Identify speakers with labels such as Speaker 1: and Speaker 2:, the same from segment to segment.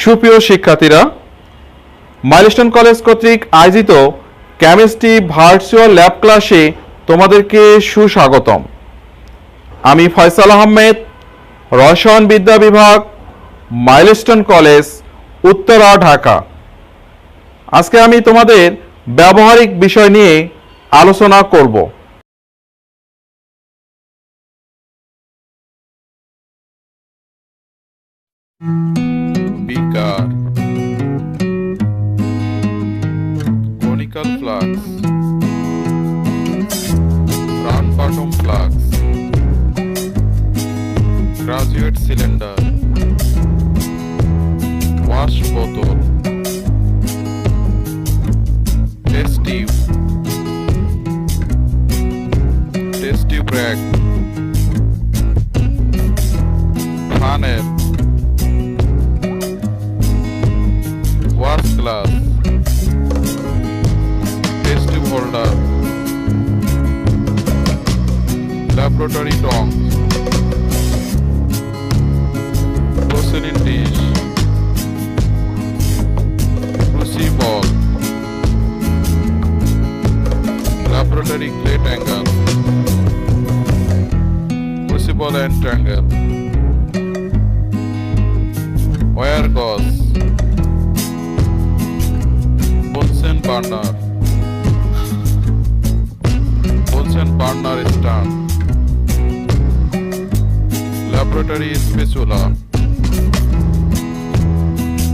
Speaker 1: সুপ্রিয় শিক্ষার্থীরা, milestone college কর্তৃক আয়োজিত কেমিস্ট্রি ভার্চুয়াল ল্যাব ক্লাসে তোমাদেরকে সুস্বাগতম। আমি ফয়সাল আহমেদ, রসায়ন বিদ্যা বিভাগ, মাইলস্টোন কলেজ, উত্তরা, ঢাকা। আজকে আমি তোমাদের ব্যবহারিক বিষয় নিয়ে আলোচনা করব।
Speaker 2: Beaker, conical flux, round bottom flux, graduate cylinder, wash bottle, test tube rack, funnel, wash glass, test tube holder, laboratory tongs, porcelain dish, crucible, laboratory clay tangle, crucible and tangle, wire gauze, Bunsen burner stand, laboratory spatula,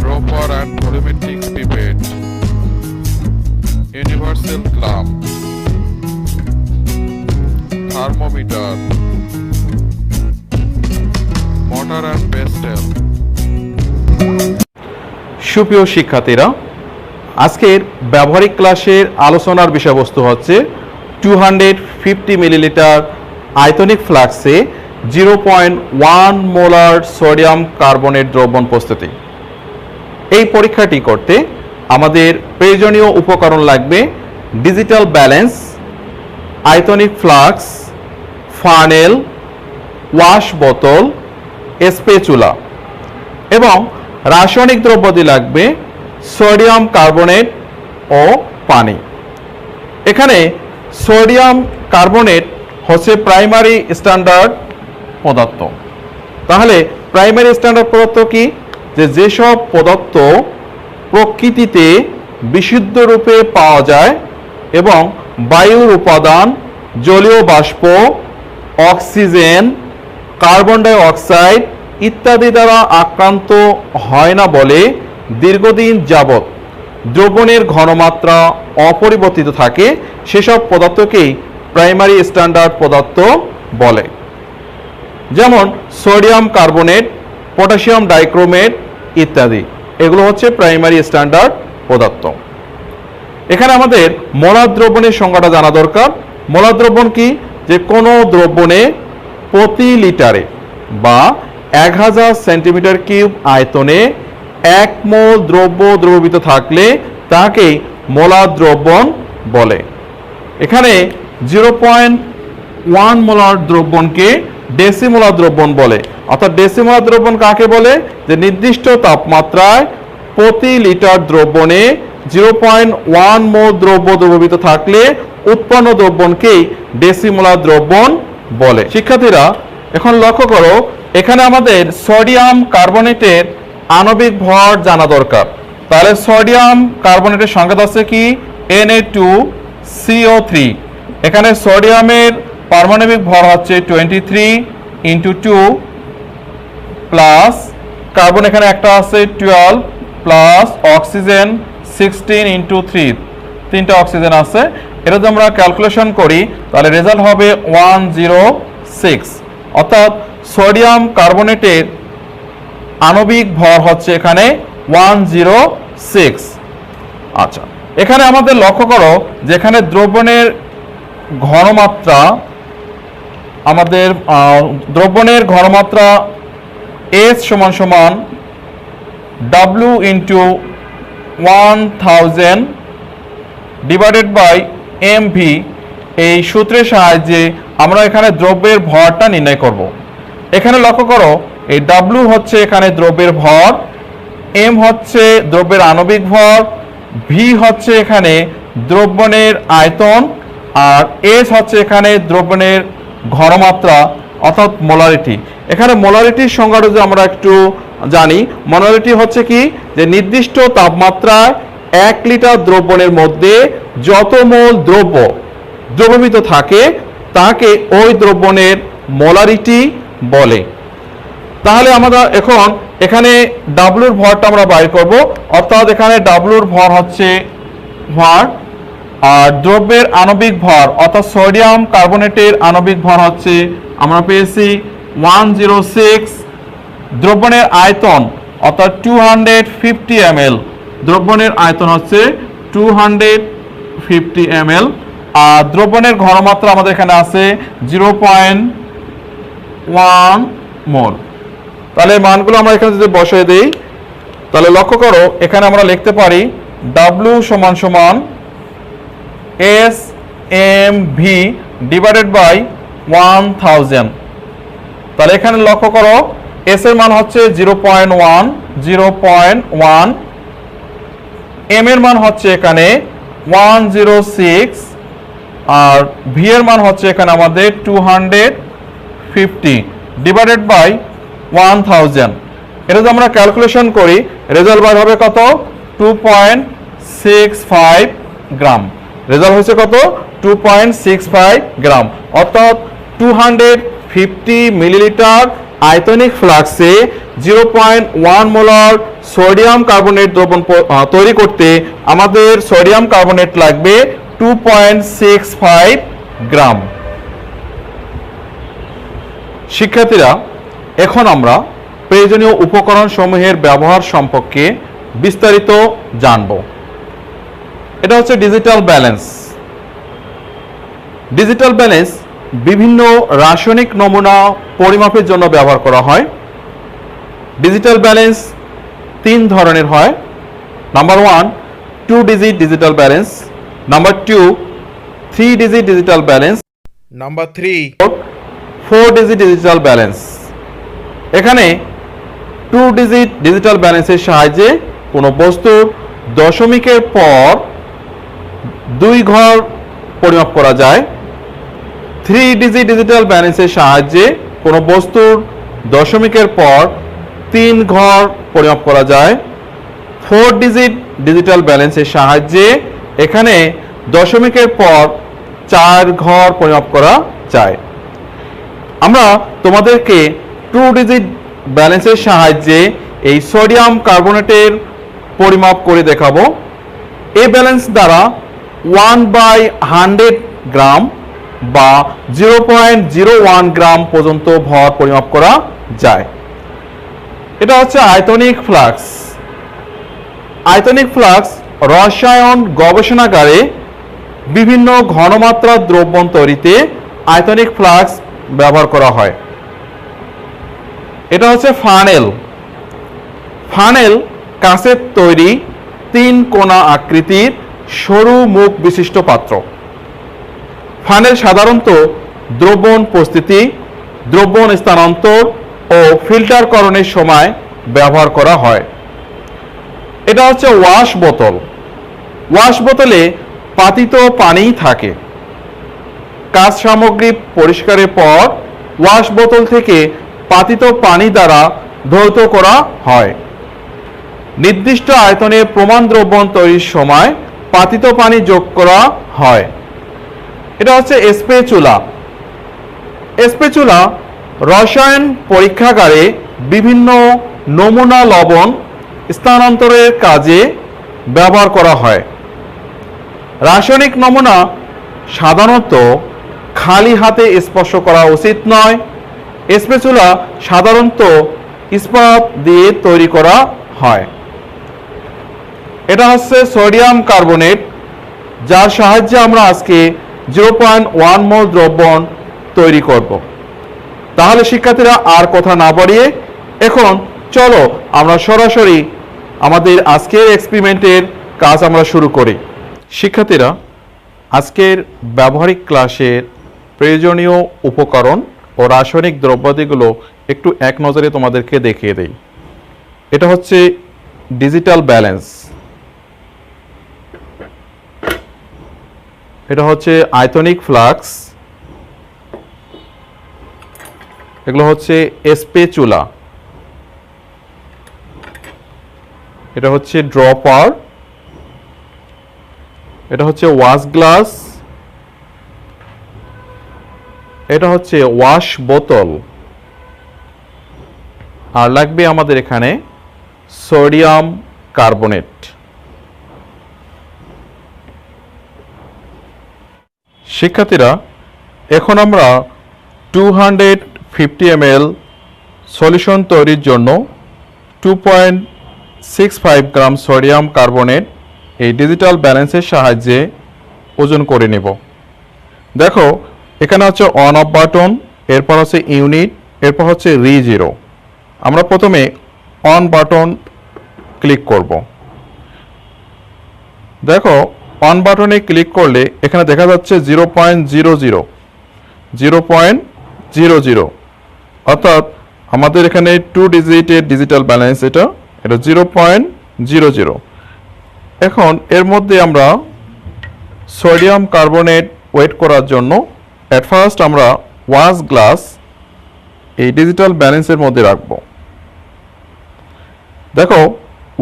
Speaker 2: dropper and volumetric pipette, universal clamp, thermometer, mortar and pestle.
Speaker 1: সুপ্রিয় শিক্ষার্থীরা, আজকের ব্যবহারিক ক্লাসের আলোচনার বিষয়বস্তু হচ্ছে 250 millilitre আয়তনিক ফ্লাক্সে 0.1 মোলার সোডিয়াম কার্বনেট দ্রবণ প্রস্তুতি। এই পরীক্ষাটি করতে আমাদের প্রয়োজনীয় উপকরণ লাগবে ডিজিটাল ব্যালেন্স, আয়তনিক ফ্লাক্স, ফানেল, ওয়াশ বোতল, স্পেচুলা এবং রাসায়নিক দ্রব্যাদি লাগবে সোডিয়াম কার্বনেট ও পানি। এখানে সোডিয়াম কার্বনেট হচ্ছে প্রাইমারি স্ট্যান্ডার্ড পদার্থ। তাহলে প্রাইমারি স্ট্যান্ডার্ড পদার্থ কি? যেসব পদার্থ প্রকৃতিতে বিশুদ্ধ রূপে পাওয়া যায় এবং বায়ুর উপাদান, জলীয় বাষ্প, অক্সিজেন, কার্বন ডাই অক্সাইড ইত্যাদি দ্বারা আক্রান্ত হয় না বলে দীর্ঘদিন যাবৎ দ্রবণের ঘনমাত্রা অপরিবর্তিত থাকে, সেসব পদার্থকেই প্রাইমারি স্ট্যান্ডার্ড পদার্থ বলে। যেমন সোডিয়াম কার্বনেট, পটাশিয়াম ডাইক্রোমেট ইত্যাদি, এগুলো হচ্ছে প্রাইমারি স্ট্যান্ডার্ড পদার্থ। এখানে আমাদের মোলার দ্রবণের সংজ্ঞাটা জানা দরকার। মোলার দ্রবণ কি? যে কোনো দ্রবণে প্রতি লিটারে বা 1000 সেন্টিমিটার কিউব আয়তনে 1 মোল দ্রব্য দ্রবীভূত থাকলে তাকে মোলার দ্রবণ বলে। এখানে 0.1 মোলার দ্রবণকে ডেসিমোলার দ্রবণ বলে। অর্থাৎ ডেসিমোলার দ্রবণ কাকে বলে? যে নির্দিষ্ট তাপমাত্রায় প্রতি লিটার দ্রবণে 0.1 মোল দ্রব্য দ্রবীভূত থাকলে উৎপন্ন দ্রবণকেই ডেসিমোলার দ্রবণ বলে। শিক্ষার্থীরা, এখন লক্ষ্য করো, এখানে আমাদের সোডিয়াম কার্বনেটের আণবিক ভর জানা দরকার। তাহলে সোডিয়াম কার্বনেটের সংকেত আছে কি? Na2CO3। এখানে সোডিয়ামের পারমাণবিক ভর হচ্ছে 23 × 2 প্লাস কার্বন এখানে একটা আছে 12 প্লাস অক্সিজেন 16 × 3, তিনটা অক্সিজেন আছে। এটা যদি আমরা ক্যালকুলেশন করি তাহলে রেজাল্ট হবে 106। অর্থাৎ সোডিয়াম কার্বনেটের আণবিক ভর হচ্ছে এখানে 106। আচ্ছা, এখানে আমাদের লক্ষ্য করো যেখানে দ্রবণের ঘনমাত্রা, আমাদের দ্রবণের ঘনমাত্রা S = W × 1000 divided by mv, এই সূত্রের সাহায্যে আমরা এখানে দ্রব্যের ভরটা নির্ণয় করব। এখানে লক্ষ্য করো, এই W হচ্ছে এখানে দ্রব্যের ভর, এম হচ্ছে দ্রব্যের আণবিক ভর, ভি হচ্ছে এখানে দ্রবণের আয়তন, আর এস হচ্ছে এখানে দ্রবণের ঘনমাত্রা অর্থাৎ মোলারিটি। এখানে মোলারিটির সংজ্ঞাটা যদি আমরা একটু জানি, মোলারিটি হচ্ছে কি, যে নির্দিষ্ট তাপমাত্রায় 1 লিটার দ্রবণের মধ্যে যত মোল দ্রব্য দ্রবীভূত থাকে তাকে ওই দ্রবণের মোলারিটি বলে। তাহলে আমরা এখন এখানে ডাব্লুর ভরটা আমরা বাইর করব, অর্থাৎ এখানে ডাব্লুর ভর হচ্ছে ভর, আর দ্রব্যের আণবিক ভর অর্থাৎ সোডিয়াম কার্বনেটের আণবিক ভর হচ্ছে আমরা পেয়েছি 106, দ্রবণের আয়তন অর্থাৎ 250 ml, দ্রবণের আয়তন হচ্ছে 250 ml, আর দ্রবণের ঘনমাত্রা আমাদের এখানে আছে 0.1 মোল। তাহলে মানগুলো আমরা এখানে যদি বসিয়ে দিই, তাহলে লক্ষ্য করো এখানে আমরা লিখতে পারি W সমান সমান SMV ডিভাইডেড বাই 1000। তাহলে এখানে লক্ষ্য করো এস এর মান হচ্ছে 0.1, এম এর মান হচ্ছে এখানে 106, আর ভি এর মান হচ্ছে এখানে আমাদের 250 ডিভাইডেড বাই 1000। এটা যদি আমরা ক্যালকুলেশন করি রেজাল্ট বার হবে কত, 2.65 গ্রাম। রেজাল্ট হচ্ছে কত, 2.65 গ্রাম, অর্থাৎ 250 মিলিলিটার আয়তনিক ফ্লাক্সে 0.1 মোলার সোডিয়াম কার্বনেট দ্রবণ তৈরি করতে আমাদের সোডিয়াম কার্বনেট লাগবে 2.65 গ্রাম। শিক্ষার্থীরা, এখন আমরা প্রয়োজনীয় উপকরণ সমূহের ব্যবহার সম্পর্কে বিস্তারিত জানব। এটা হচ্ছে ডিজিটাল ব্যালেন্স। ডিজিটাল ব্যালেন্স বিভিন্ন রাসায়নিক নমুনা পরিমাপের জন্য ব্যবহার করা হয়। ডিজিটাল ব্যালেন্স 3 ধরনের হয়। Number 1 2 digit digital balance, number 2 3 digit digital balance,
Speaker 2: Number 3.
Speaker 1: 4 digit digital balance. এখানে 2 ডিজিট ডিজিটাল ব্যালেন্সের সাহায্যে কোনো বস্তুর দশমিকের পর 2 ঘর পরিমাপ করা যায়। 3 ডিজিট ডিজিটাল ব্যালেন্সের সাহায্যে কোনো বস্তুর দশমিকের পর 3 ঘর পরিমাপ করা যায়। 4 ডিজিট ডিজিটাল ব্যালেন্সের সাহায্যে এখানে দশমিকের পর 4 ঘর পরিমাপ করা যায়। আমরা তোমাদেরকে 2 ডিজিট ব্যালেন্সের সাহায্যে এই সোডিয়াম কার্বনেটের পরিমাপ করে দেখাবো। এই ব্যালেন্স দ্বারা 1/100 গ্রাম বা 0.01 গ্রাম পর্যন্ত ভর পরিমাপ করা যায়। এটা হচ্ছে আয়তনিক ফ্লাক্স। আয়তনিক ফ্লাক্স রসায়ন গবেষণাগারে বিভিন্ন ঘনমাত্রার দ্রবণ তৈরিতে আয়তনিক ফ্লাক্স ব্যবহার করা হয়। এটা হচ্ছে ফানেল। ফানেল কাঁচের তৈরি 3 কোণা আকৃতির সরু মুখ বিশিষ্ট পাত্র। ফানেল সাধারণত দ্রবণ প্রস্তুতি, দ্রবণ স্থানান্তর ও ফিল্টারকরণের সময় ব্যবহার করা হয়। এটা হচ্ছে ওয়াশ বোতল। ওয়াশ বোতলে পাতিত পানি থাকে। কাঁচ সামগ্রী পরিষ্কারের পর ওয়াশ বোতল থেকে পাতিত পানি দ্বারা ধৌত করা হয়। নির্দিষ্ট আয়তনে প্রমাণ দ্রবণ তৈরির সময় পাতিত পানি যোগ করা হয়। এটা হচ্ছে স্পেচুলা। স্পেচুলা রসায়ন পরীক্ষাগারে বিভিন্ন নমুনা লবণ স্থানান্তরের কাজে ব্যবহার করা হয়। রাসায়নিক নমুনা সাধারণত খালি হাতে স্পর্শ করা উচিত নয়। স্পেচুলা সাধারণত ইস্পাত দিয়ে তৈরি করা হয়। এটা হচ্ছে সোডিয়াম কার্বনেট, যার সাহায্যে আমরা আজকে 0.1 মোল দ্রবণ তৈরি করব। তাহলে শিক্ষার্থীরা আর কথা না বাড়িয়ে এখন চলো আমরা সরাসরি আমাদের আজকের এক্সপেরিমেন্টের কাজ আমরা শুরু করি। শিক্ষার্থীরা, আজকের ব্যবহারিক ক্লাসের প্রয়োজনীয় উপকরণ ও রাসায়নিক দ্রব্যাদিগুলো একটু এক নজরে তোমাদেরকে দেখিয়ে দেই। এটা হচ্ছে ডিজিটাল ব্যালেন্স, এটা হচ্ছে আয়তনিক ফ্লাক্স, এগুলো হচ্ছে স্পেচুলা, এটা হচ্ছে ড্রপার, এটা হচ্ছে ওয়াশ গ্লাস, এটা হচ্ছে ওয়াশ বোতল, আর লাগবে আমাদের এখানে সোডিয়াম কার্বনেট। শিক্ষার্থীরা, এখন আমরা 250 ml সলিউশন তৈরির জন্য 2.65 গ্রাম সোডিয়াম কার্বনেট এই ডিজিটাল ব্যালেন্সের সাহায্যে ওজন করে নেব। দেখো, এখানে হচ্ছে অন অফ বাটন, এরপর হচ্ছে ইউনিট, এরপর হচ্ছে রি0। আমরা প্রথমে অন বাটন ক্লিক করব। দেখো, অন বাটনে ক্লিক করলে এখানে দেখা যাচ্ছে 0.00 অর্থাৎ আমাদের এখানে 2 ডিজিটের ডিজিটাল ব্যালেন্স, এটা 0.00। এখন এর মধ্যে আমরা সোডিয়াম কার্বনেট ওয়েট করার জন্য অ্যাট ফার্স্ট আমরা ওয়াশ গ্লাস এই ডিজিটাল ব্যালেন্সের মধ্যে রাখব। দেখো,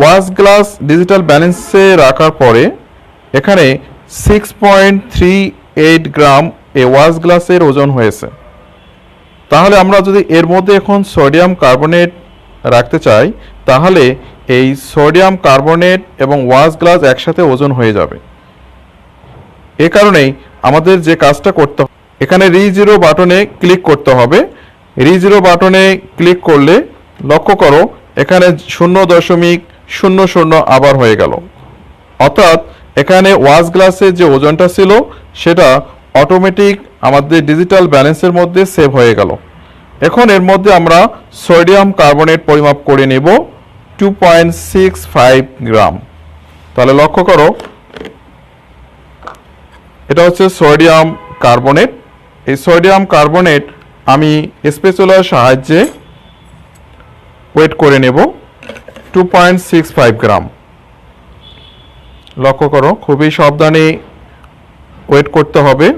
Speaker 1: ওয়াশ গ্লাস ডিজিটাল ব্যালেন্সে রাখার পরে এখানে 6.38 গ্রাম এই ওয়াশ গ্লাসের ওজন হয়েছে। তাহলে আমরা যদি এর মধ্যে এখন সোডিয়াম কার্বনেট রাখতে চাই, তাহলে এই সোডিয়াম কার্বনেট এবং ওয়াশ গ্লাস একসাথে ওজন হয়ে যাবে। এ কারণেই আমাদের যে কাজটা করতে হবে, এখানে রি0 বাটনে ক্লিক করতে হবে। রি0 বাটনে ক্লিক করলে লক্ষ্য করো এখানে 0.00 আবার হয়ে গেল, অর্থাৎ এখানে ওয়াশ গ্লাসের যে ওজনটা ছিল সেটা অটোমেটিক আমাদের ডিজিটাল ব্যালেন্সের মধ্যে সেভ হয়ে গেল। এখন এর মধ্যে আমরা সোডিয়াম কার্বনেট পরিমাপ করে নেব 2.65 গ্রাম। তাহলে লক্ষ্য করো, এটা হচ্ছে সোডিয়াম কার্বনেট। এই সোডিয়াম কার্বনেট আমি স্পেচুলার সাহায্যে ওয়েট করে নেব 2.65 গ্রাম। লক্ষ্য করো, খুবই সাবধানে ওয়েট করতে হবে।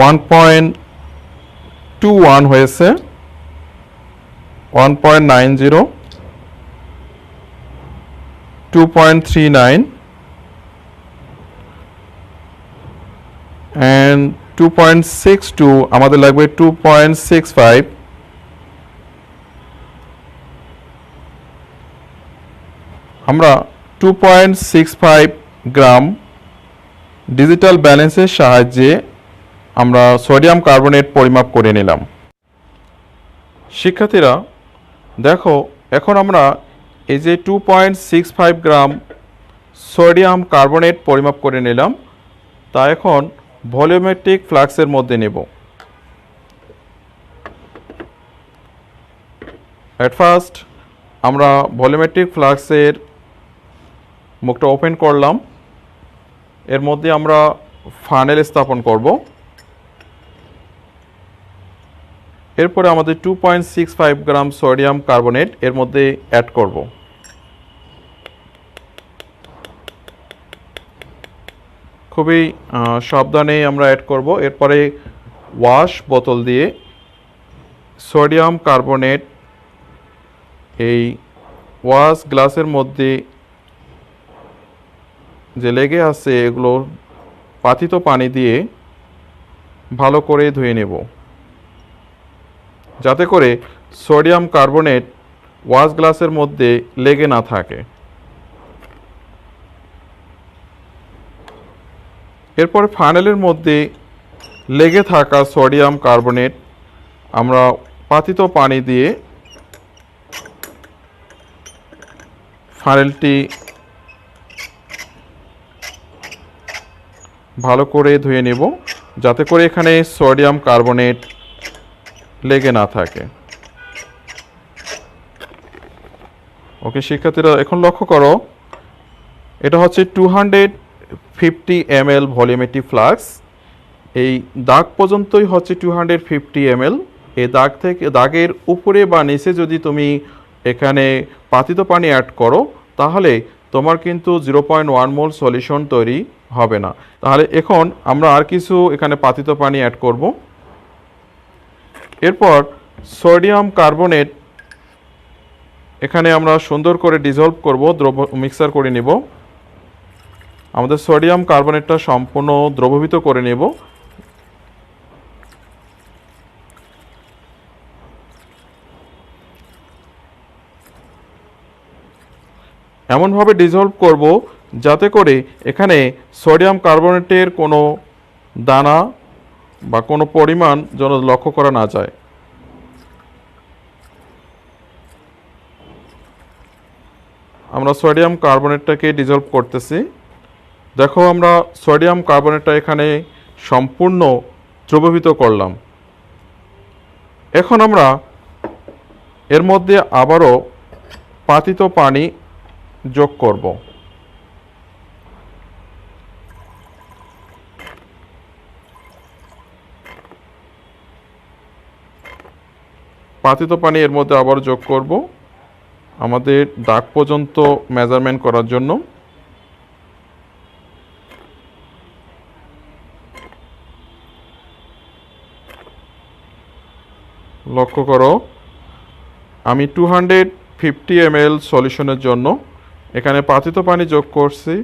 Speaker 1: 1.21 হয়েছে, 1.90, 2.39 and 2.62, আমাদের লাগবে 2.65। আমরা 2.65 গ্রাম ডিজিটাল ব্যালেন্সের সাহায্যে আমরা সোডিয়াম কার্বনেট পরিমাপ করে নিলাম। শিক্ষার্থীরা দেখো, এখন আমরা এই যে 2.65 গ্রাম সোডিয়াম কার্বনেট পরিমাপ করে নিলাম, তা এখন ভলিউমেট্রিক ফ্লাক্সের মধ্যে নেব। অ্যাট ফার্স্ট আমরা ভলিউমেট্রিক ফ্লাক্সের মুখটা ওপেন করলাম, এর মধ্যে আমরা ফানেল স্থাপন করব। এরপরে আমাদের 2.65 গ্রাম সোডিয়াম কার্বনেট এর মধ্যে অ্যাড করব। খুবই সাবধানে আমরা অ্যাড করব। এরপরে ওয়াশ বোতল দিয়ে সোডিয়াম কার্বনেট এই ওয়াশ গ্লাসের মধ্যে যে লেগে আছে এগুলো পাতিত পানি দিয়ে ভালো করে ধুয়ে নেব, যাতে করে সোডিয়াম কার্বনেট ওয়াশ গ্লাসের মধ্যে লেগে না থাকে। এরপর ফানেলের মধ্যে লেগে থাকা সোডিয়াম কার্বনেট আমরা পাতিত পানি দিয়ে ফানেলটি ভালো করে ধুয়ে নেব, যাতে করে এখানে সোডিয়াম কার্বনেট লেগে না থাকে। ওকে শিক্ষার্থীরা, এখন লক্ষ্য করো, এটা হচ্ছে 250 ml ভলিউমেট্রিক ফ্লাক্স। এই দাগ পর্যন্তই হচ্ছে 250 ml। এই দাগের উপরে বা নিচে যদি তুমি এখানে পাতিত পানি অ্যাড করো তাহলে তোমার কিন্তু 0.1 মোল সলিউশন তৈরি হবে না। তাহলে এখন আমরা আর কিছু এখানে পাতিত পানি অ্যাড করব। এরপর সোডিয়াম কার্বনেট এখানে আমরা সুন্দর করে ডিসলভ করব, মিক্সার করে নিব। আমাদের সোডিয়াম কার্বনেটটা সম্পূর্ণ দ্রবীভূত করে নেব। এমনভাবে ডিসলভ করব যাতে করে এখানে সোডিয়াম কার্বনেটের কোনো দানা বা কোনো পরিমাণ যেন লক্ষ্য করা না যায়। আমরা সোডিয়াম কার্বনেটটাকে ডিসলভ করতেছি। দেখো আমরা সোডিয়াম কার্বনেটটা এখানে সম্পূর্ণ দ্রবীভূত করলাম। এখন আমরা এর মধ্যে আবারও পাতিত পানি যোগ করব। পাতিত পানি এর মধ্যে আবার যোগ করব আমাদের দাগ পর্যন্ত মেজারমেন্ট করার জন্য। লক্ষ্য করো আমি 250 ml সলিউশনের জন্য এখানে পাতিত পানি যোগ করছি।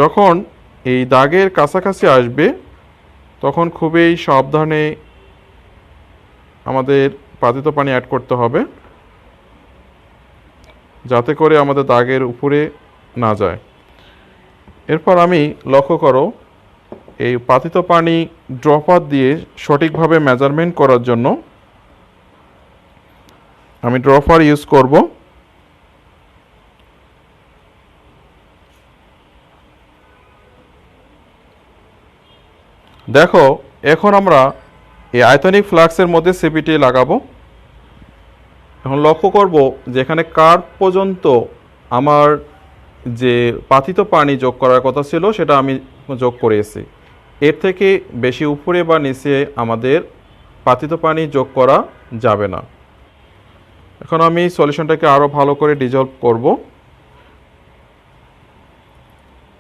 Speaker 1: যখন এই দাগের কাছাকাছি আসবে তখন খুবই সাবধানে আমাদের পাতিত পানি অ্যাড করতে হবে যাতে করে আমাদের দাগের উপরে না যায়। এরপর আমি লক্ষ্য করো এই পাতিত পানি ড্রপার দিয়ে সঠিকভাবে মেজারমেন্ট করার জন্য আমি ড্রপার ইউজ করব। দেখো এখন আমরা এই আয়তনিক ফ্লাক্সের মধ্যে সিপিটি লাগাবো। এখন লক্ষ্য করব যেখানে কার্ভ পর্যন্ত আমার যে পাতিত পানি যোগ করার কথা ছিল সেটা আমি যোগ করেছি। এর থেকে বেশি উপরে বা নিচে আমাদের পাতিত পানি যোগ করা যাবে না। এখন আমি সলিউশনটাকে আরও ভালো করে ডিসলভ করব।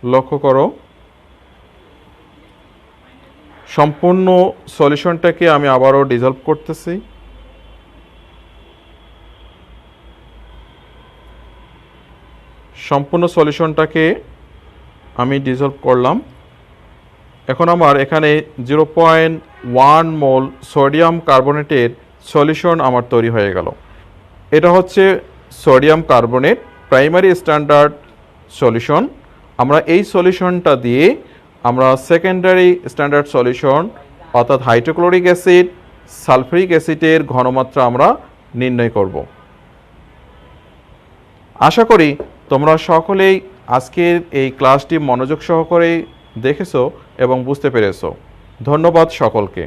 Speaker 1: লক্ষ্য করো সম্পূর্ণ সলিউশনটাকে আমি আবারও ডিসলভ করতেছি। সম্পূর্ণ সলিউশনটাকে আমি ডিসলভ করলাম। এখন আমার এখানে 0.1 মোল সোডিয়াম কার্বনেটের সলিউশন আমার তৈরি হয়ে গেল। এটা হচ্ছে sodium carbonate primary standard solution. আমরা এই সলিউশনটা দিয়ে আমরা সেকেন্ডারি স্ট্যান্ডার্ড সলিউশন অর্থাৎ হাইড্রোক্লোরিক অ্যাসিড, সালফিউরিক অ্যাসিডের ঘনমাত্রা আমরা নির্ণয় করব। আশা করি তোমরা সকলেই আজকের এই ক্লাসটি মনোযোগ সহকারে দেখেছো এবং বুঝতে পেরেছো। ধন্যবাদ সকলকে।